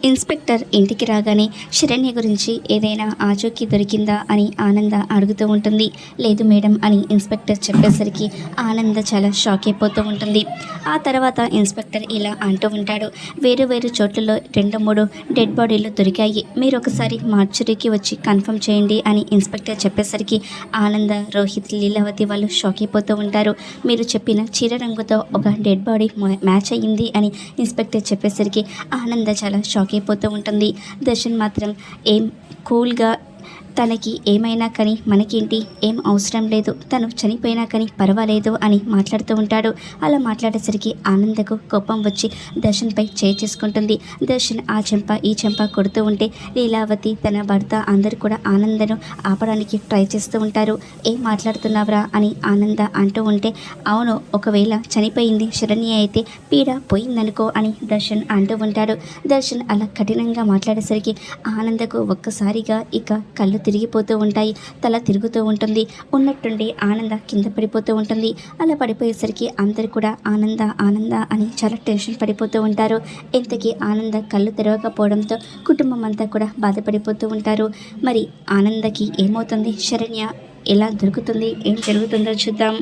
Inspector ఇంటికి రాగానే శరణ్య గురించి ఏదైనా ఆచూకీ దొరికిందా అని ఆనంద అడుగుతూ ఉంటుంది. లేదు మేడం అని ఇన్స్పెక్టర్ చెప్పేసరికి ఆనంద చాలా షాక్ అయిపోతూ ఉంటుంది. ఆ తర్వాత ఇన్స్పెక్టర్ ఇలా అంటూ ఉంటాడు, వేరు వేరు చోట్లలో 2-3 డెడ్ బాడీలు దొరికాయి, మీరు ఒకసారి మార్చురీకి వచ్చి కన్ఫర్మ్ చేయండి అని ఇన్స్పెక్టర్ చెప్పేసరికి ఆనంద, రోహిత్, లీలావతి వాళ్ళు షాక్ అయిపోతూ ఉంటారు. మీరు చెప్పిన చీర రంగుతో ఒక డెడ్ బాడీ మ్యాచ్ అయ్యింది అని ఇన్స్పెక్టర్ చెప్పేసరికి ఆనంద చాలా షాక్ అయిపోతూ ఉంటుంది. దర్శన్ మాత్రం ఏం కూల్గా తనకి ఏమైనా కానీ మనకేంటి, ఏం అవసరం లేదు, తను చనిపోయినా కానీ పర్వాలేదు అని మాట్లాడుతూ ఉంటాడు. అలా మాట్లాడేసరికి ఆనందకు కోపం వచ్చి దర్శన్పై చేసుకుంటుంది. దర్శన్ ఆ చెంప ఈ చెంప కొడుతూ ఉంటే లీలావతి, తన భర్త అందరూ కూడా ఆనందను ఆపడానికి ట్రై చేస్తూ ఉంటారు. ఏం మాట్లాడుతున్నావురా అని ఆనంద అంటూ ఉంటే, అవును, ఒకవేళ చనిపోయింది శరణ్య అయితే పీడ పోయిందనుకో అని దర్శన్ అంటూ ఉంటాడు. దర్శన్ అలా కఠినంగా మాట్లాడేసరికి ఆనందకు ఒక్కసారిగా ఇక కళ్ళు తిరిగిపోతూ ఉంటాయి, తల తిరుగుతూ ఉంటుంది. ఉన్నట్టుండి ఆనంద కింద పడిపోతూ ఉంటుంది. అలా పడిపోయేసరికి అందరు కూడా ఆనంద ఆనంద అని చాలా టెన్షన్ పడిపోతూ ఉంటారు. ఇంతకీ ఆనంద కళ్ళు తెరవకపోవడంతో కుటుంబం అంతా కూడా బాధపడిపోతూ ఉంటారు. మరి ఆనందకి ఏమవుతుంది, శరణ్య ఎలా దొరుకుతుంది, ఏం జరుగుతుందో చూద్దాం.